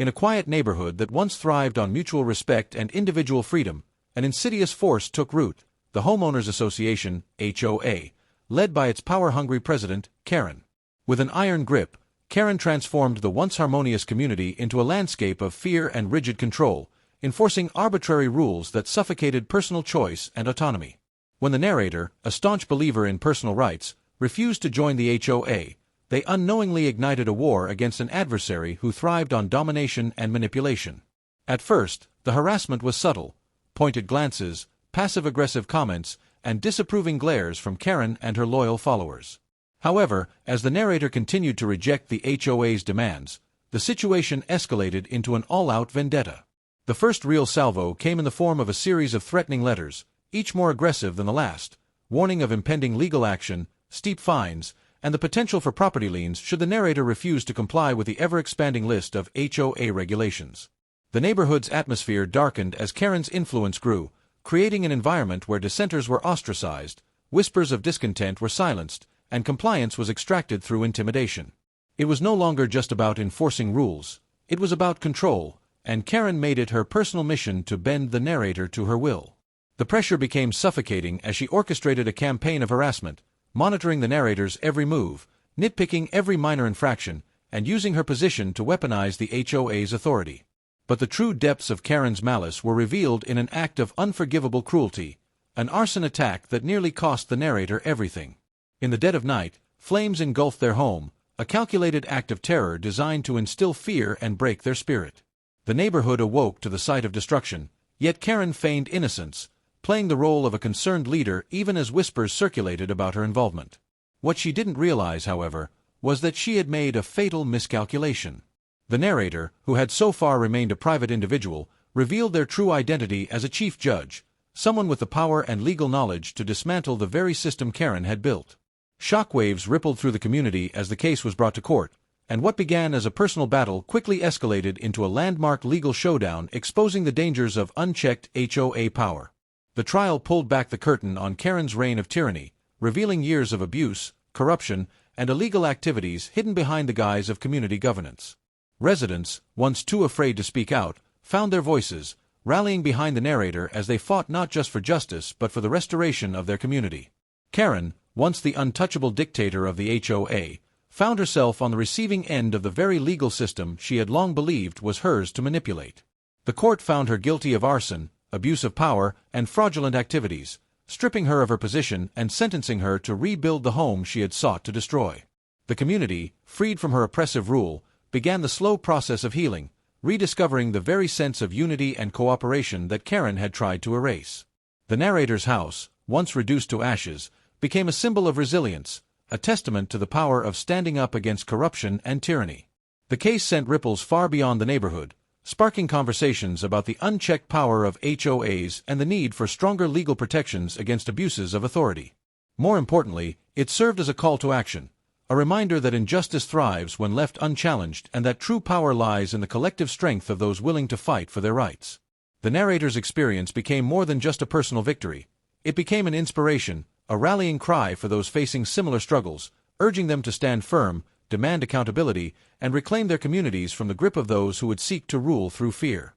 In a quiet neighborhood that once thrived on mutual respect and individual freedom, an insidious force took root, the Homeowners Association, HOA, led by its power-hungry president, Karen. With an iron grip, Karen transformed the once harmonious community into a landscape of fear and rigid control, enforcing arbitrary rules that suffocated personal choice and autonomy. When the narrator, a staunch believer in personal rights, refused to join the HOA, they unknowingly ignited a war against an adversary who thrived on domination and manipulation. At first, the harassment was subtle: pointed glances, passive-aggressive comments, and disapproving glares from Karen and her loyal followers. However, as the narrator continued to reject the HOA's demands, the situation escalated into an all-out vendetta. The first real salvo came in the form of a series of threatening letters, each more aggressive than the last, warning of impending legal action, steep fines, and the potential for property liens should the narrator refuse to comply with the ever-expanding list of HOA regulations. The neighborhood's atmosphere darkened as Karen's influence grew, creating an environment where dissenters were ostracized, whispers of discontent were silenced, and compliance was extracted through intimidation. It was no longer just about enforcing rules, it was about control, and Karen made it her personal mission to bend the narrator to her will. The pressure became suffocating as she orchestrated a campaign of harassment, monitoring the narrator's every move, nitpicking every minor infraction, and using her position to weaponize the HOA's authority. But the true depths of Karen's malice were revealed in an act of unforgivable cruelty, an arson attack that nearly cost the narrator everything. In the dead of night, flames engulfed their home, a calculated act of terror designed to instill fear and break their spirit. The neighborhood awoke to the sight of destruction, yet Karen feigned innocence, playing the role of a concerned leader even as whispers circulated about her involvement. What she didn't realize, however, was that she had made a fatal miscalculation. The narrator, who had so far remained a private individual, revealed their true identity as a chief judge, someone with the power and legal knowledge to dismantle the very system Karen had built. Shockwaves rippled through the community as the case was brought to court, and what began as a personal battle quickly escalated into a landmark legal showdown exposing the dangers of unchecked HOA power. The trial pulled back the curtain on Karen's reign of tyranny, revealing years of abuse, corruption, and illegal activities hidden behind the guise of community governance. Residents, once too afraid to speak out, found their voices, rallying behind the narrator as they fought not just for justice but for the restoration of their community. Karen, once the untouchable dictator of the HOA, found herself on the receiving end of the very legal system she had long believed was hers to manipulate. The court found her guilty of arson, abuse of power, and fraudulent activities, stripping her of her position and sentencing her to rebuild the home she had sought to destroy. The community, freed from her oppressive rule, began the slow process of healing, rediscovering the very sense of unity and cooperation that Karen had tried to erase. The narrator's house, once reduced to ashes, became a symbol of resilience, a testament to the power of standing up against corruption and tyranny. The case sent ripples far beyond the neighborhood, sparking conversations about the unchecked power of HOAs and the need for stronger legal protections against abuses of authority. More importantly, it served as a call to action, a reminder that injustice thrives when left unchallenged and that true power lies in the collective strength of those willing to fight for their rights. The narrator's experience became more than just a personal victory. It became an inspiration, a rallying cry for those facing similar struggles, urging them to stand firm, demand accountability, and reclaim their communities from the grip of those who would seek to rule through fear.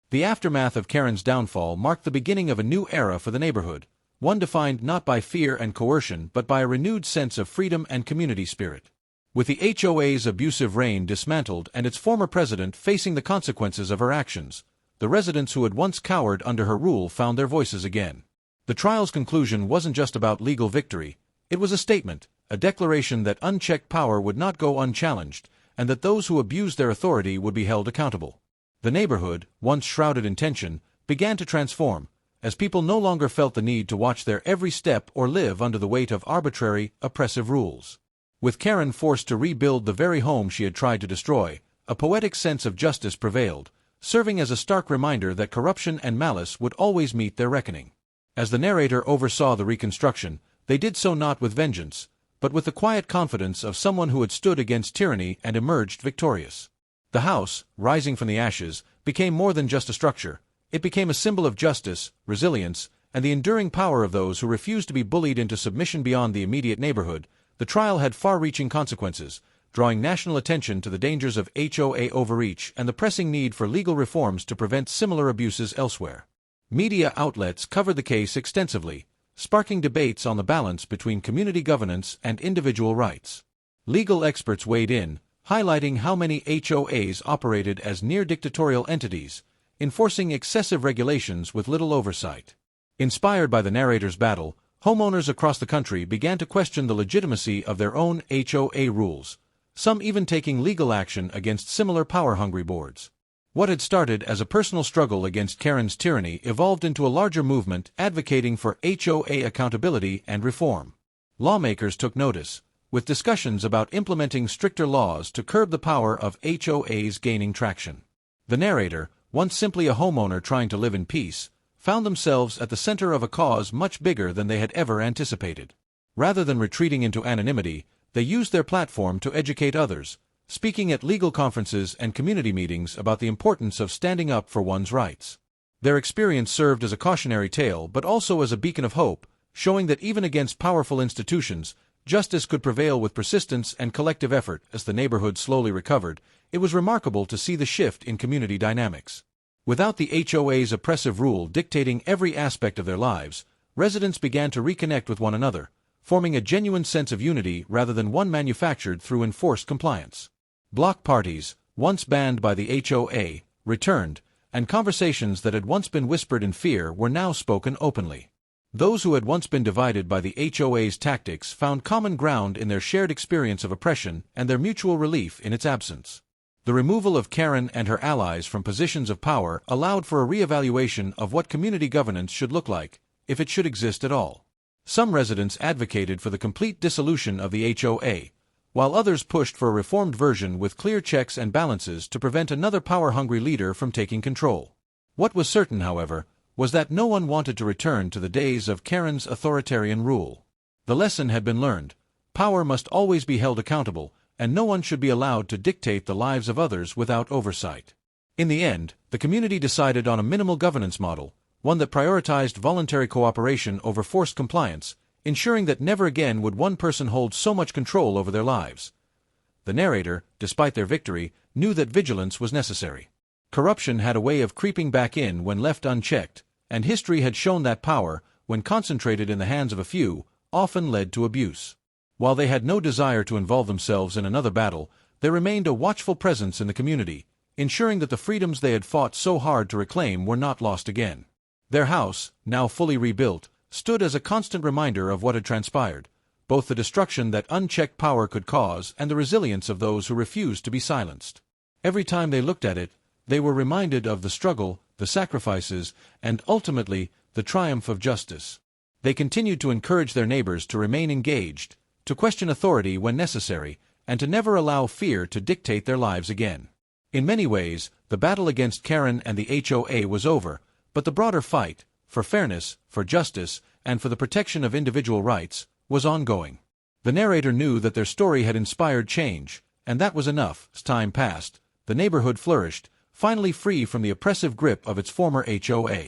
The aftermath of Karen's downfall marked the beginning of a new era for the neighborhood, one defined not by fear and coercion but by a renewed sense of freedom and community spirit. With the HOA's abusive reign dismantled and its former president facing the consequences of her actions, the residents who had once cowered under her rule found their voices again. The trial's conclusion wasn't just about legal victory, it was a statement, a declaration that unchecked power would not go unchallenged, and that those who abused their authority would be held accountable. The neighborhood, once shrouded in tension, began to transform, as people no longer felt the need to watch their every step or live under the weight of arbitrary, oppressive rules. With Karen forced to rebuild the very home she had tried to destroy, a poetic sense of justice prevailed, serving as a stark reminder that corruption and malice would always meet their reckoning. As the narrator oversaw the reconstruction, they did so not with vengeance, but with the quiet confidence of someone who had stood against tyranny and emerged victorious. The house, rising from the ashes, became more than just a structure. It became a symbol of justice, resilience, and the enduring power of those who refused to be bullied into submission beyond the immediate neighborhood. The trial had far-reaching consequences, drawing national attention to the dangers of HOA overreach and the pressing need for legal reforms to prevent similar abuses elsewhere. Media outlets covered the case extensively, sparking debates on the balance between community governance and individual rights. Legal experts weighed in, highlighting how many HOAs operated as near-dictatorial entities, enforcing excessive regulations with little oversight. Inspired by the narrator's battle, homeowners across the country began to question the legitimacy of their own HOA rules, some even taking legal action against similar power-hungry boards. What had started as a personal struggle against Karen's tyranny evolved into a larger movement advocating for HOA accountability and reform. Lawmakers took notice, with discussions about implementing stricter laws to curb the power of HOAs gaining traction. The narrator, once simply a homeowner trying to live in peace, found themselves at the center of a cause much bigger than they had ever anticipated. Rather than retreating into anonymity, they used their platform to educate others, speaking at legal conferences and community meetings about the importance of standing up for one's rights. Their experience served as a cautionary tale but also as a beacon of hope, showing that even against powerful institutions, justice could prevail with persistence and collective effort. As the neighborhood slowly recovered, it was remarkable to see the shift in community dynamics. Without the HOA's oppressive rule dictating every aspect of their lives, residents began to reconnect with one another, forming a genuine sense of unity rather than one manufactured through enforced compliance. Block parties, once banned by the HOA, returned, and conversations that had once been whispered in fear were now spoken openly. Those who had once been divided by the HOA's tactics found common ground in their shared experience of oppression and their mutual relief in its absence. The removal of Karen and her allies from positions of power allowed for a re-evaluation of what community governance should look like, if it should exist at all. Some residents advocated for the complete dissolution of the HOA, while others pushed for a reformed version with clear checks and balances to prevent another power-hungry leader from taking control. What was certain, however, was that no one wanted to return to the days of Karen's authoritarian rule. The lesson had been learned: power must always be held accountable, and no one should be allowed to dictate the lives of others without oversight. In the end, the community decided on a minimal governance model, one that prioritized voluntary cooperation over forced compliance, ensuring that never again would one person hold so much control over their lives. The narrator, despite their victory, knew that vigilance was necessary. Corruption had a way of creeping back in when left unchecked, and history had shown that power, when concentrated in the hands of a few, often led to abuse. While they had no desire to involve themselves in another battle, there remained a watchful presence in the community, ensuring that the freedoms they had fought so hard to reclaim were not lost again. Their house, now fully rebuilt, stood as a constant reminder of what had transpired, both the destruction that unchecked power could cause and the resilience of those who refused to be silenced. Every time they looked at it, they were reminded of the struggle, the sacrifices, and ultimately, the triumph of justice. They continued to encourage their neighbors to remain engaged, to question authority when necessary, and to never allow fear to dictate their lives again. In many ways, the battle against Karen and the HOA was over, but the broader fight, for fairness, for justice, and for the protection of individual rights, was ongoing. The narrator knew that their story had inspired change, and that was enough. As time passed, the neighborhood flourished, finally free from the oppressive grip of its former HOA.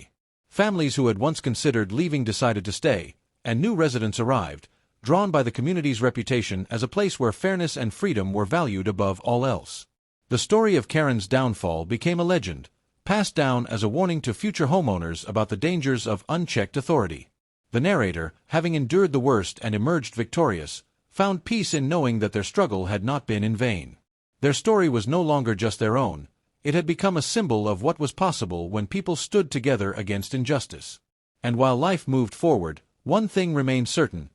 Families who had once considered leaving decided to stay, and new residents arrived, drawn by the community's reputation as a place where fairness and freedom were valued above all else. The story of Karen's downfall became a legend, passed down as a warning to future homeowners about the dangers of unchecked authority. The narrator, having endured the worst and emerged victorious, found peace in knowing that their struggle had not been in vain. Their story was no longer just their own. It had become a symbol of what was possible when people stood together against injustice. And while life moved forward, one thing remained certain: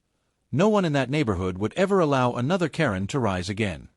no one in that neighborhood would ever allow another Karen to rise again.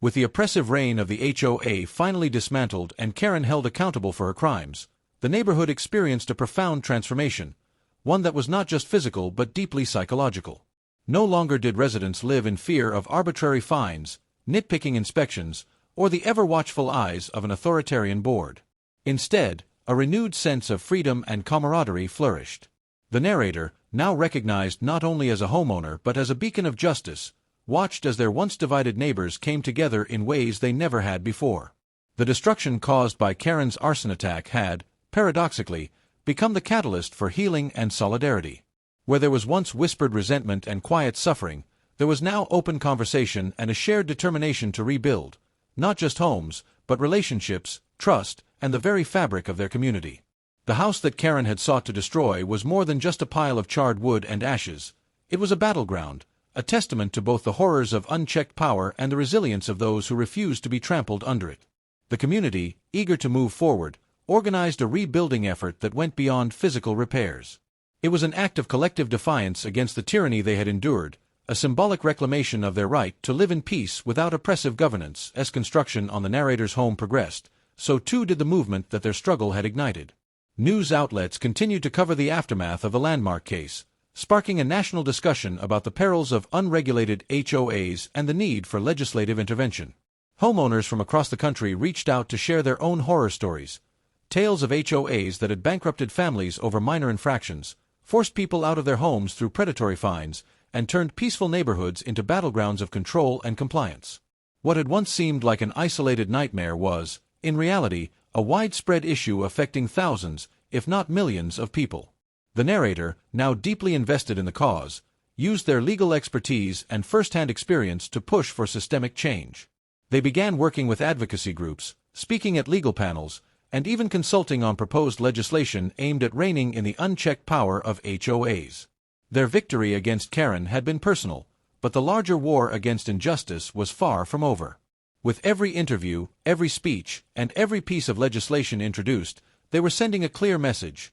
With the oppressive reign of the HOA finally dismantled and Karen held accountable for her crimes, the neighborhood experienced a profound transformation, one that was not just physical but deeply psychological. No longer did residents live in fear of arbitrary fines, nitpicking inspections, or the ever-watchful eyes of an authoritarian board. Instead, a renewed sense of freedom and camaraderie flourished. The narrator, now recognized not only as a homeowner but as a beacon of justice, watched as their once divided neighbors came together in ways they never had before. The destruction caused by Karen's arson attack had, paradoxically, become the catalyst for healing and solidarity. Where there was once whispered resentment and quiet suffering, There was now open conversation and a shared determination to rebuild, not just homes, but relationships, trust, and the very fabric of their community. The house that Karen had sought to destroy was more than just a pile of charred wood and ashes. It was a battleground, a testament to both the horrors of unchecked power and the resilience of those who refused to be trampled under it. The community, eager to move forward, organized a rebuilding effort that went beyond physical repairs. It was an act of collective defiance against the tyranny they had endured, a symbolic reclamation of their right to live in peace without oppressive governance. As construction on the narrator's home progressed, so too did the movement that their struggle had ignited. News outlets continued to cover the aftermath of the landmark case, sparking a national discussion about the perils of unregulated HOAs and the need for legislative intervention. Homeowners from across the country reached out to share their own horror stories, tales of HOAs that had bankrupted families over minor infractions, forced people out of their homes through predatory fines, and turned peaceful neighborhoods into battlegrounds of control and compliance. What had once seemed like an isolated nightmare was, in reality, a widespread issue affecting thousands, if not millions, of people. The narrator, now deeply invested in the cause, used their legal expertise and first-hand experience to push for systemic change. They began working with advocacy groups, speaking at legal panels, and even consulting on proposed legislation aimed at reining in the unchecked power of HOAs. Their victory against Karen had been personal, but the larger war against injustice was far from over. With every interview, every speech, and every piece of legislation introduced, they were sending a clear message.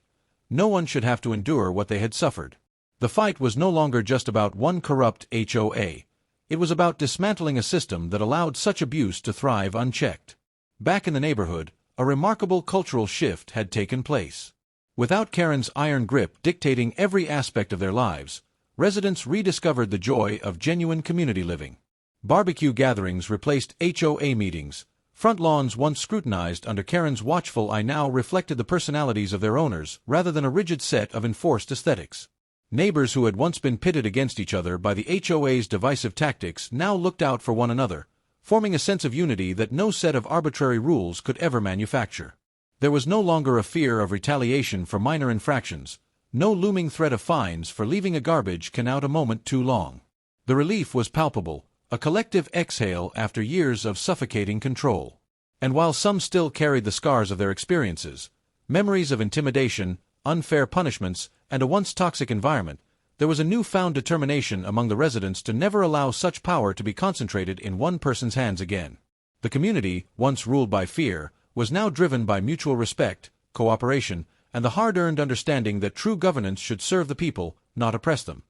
No one should have to endure what they had suffered. The fight was no longer just about one corrupt HOA. It was about dismantling a system that allowed such abuse to thrive unchecked. Back in the neighborhood, a remarkable cultural shift had taken place. Without Karen's iron grip dictating every aspect of their lives, residents rediscovered the joy of genuine community living. Barbecue gatherings replaced HOA meetings. Front lawns once scrutinized under Karen's watchful eye now reflected the personalities of their owners rather than a rigid set of enforced aesthetics. Neighbors who had once been pitted against each other by the HOA's divisive tactics now looked out for one another, forming a sense of unity that no set of arbitrary rules could ever manufacture. There was no longer a fear of retaliation for minor infractions, no looming threat of fines for leaving a garbage can out a moment too long. The relief was palpable, a collective exhale after years of suffocating control. And while some still carried the scars of their experiences, memories of intimidation, unfair punishments, and a once toxic environment, there was a newfound determination among the residents to never allow such power to be concentrated in one person's hands again. The community, once ruled by fear, was now driven by mutual respect, cooperation, and the hard-earned understanding that true governance should serve the people, not oppress them.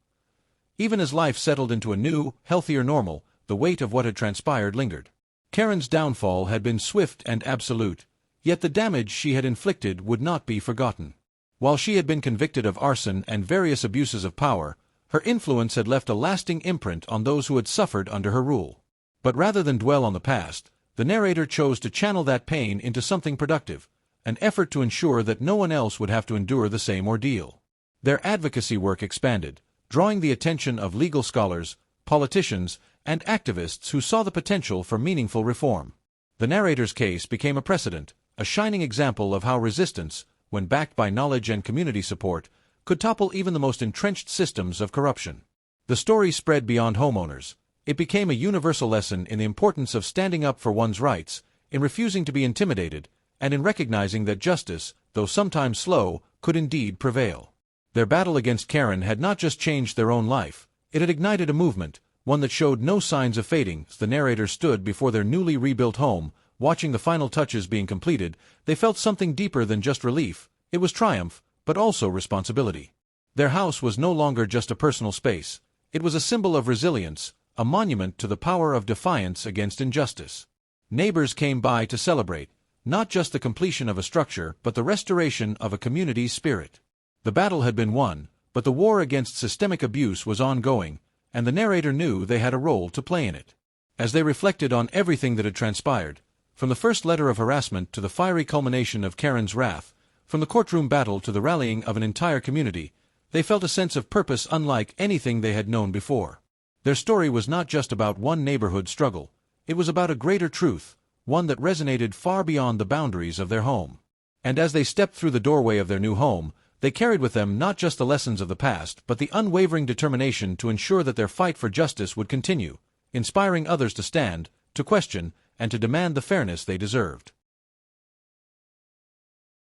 Even as life settled into a new, healthier normal, the weight of what had transpired lingered. Karen's downfall had been swift and absolute, yet the damage she had inflicted would not be forgotten. While she had been convicted of arson and various abuses of power, her influence had left a lasting imprint on those who had suffered under her rule. But rather than dwell on the past, the narrator chose to channel that pain into something productive, an effort to ensure that no one else would have to endure the same ordeal. Their advocacy work expanded, drawing the attention of legal scholars, politicians, and activists who saw the potential for meaningful reform. The narrator's case became a precedent, a shining example of how resistance, when backed by knowledge and community support, could topple even the most entrenched systems of corruption. The story spread beyond homeowners. It became a universal lesson in the importance of standing up for one's rights, in refusing to be intimidated, and in recognizing that justice, though sometimes slow, could indeed prevail. Their battle against Karen had not just changed their own life, it had ignited a movement, one that showed no signs of fading. As the narrator stood before their newly rebuilt home, watching the final touches being completed, they felt something deeper than just relief. It was triumph, but also responsibility. Their house was no longer just a personal space. It was a symbol of resilience, a monument to the power of defiance against injustice. Neighbors came by to celebrate, not just the completion of a structure, but the restoration of a community's spirit. The battle had been won, but the war against systemic abuse was ongoing, and the narrator knew they had a role to play in it. As they reflected on everything that had transpired, from the first letter of harassment to the fiery culmination of Karen's wrath, from the courtroom battle to the rallying of an entire community, they felt a sense of purpose unlike anything they had known before. Their story was not just about one neighborhood struggle, it was about a greater truth, one that resonated far beyond the boundaries of their home. And as they stepped through the doorway of their new home, They carried with them not just the lessons of the past, but the unwavering determination to ensure that their fight for justice would continue, inspiring others to stand, to question, and to demand the fairness they deserved.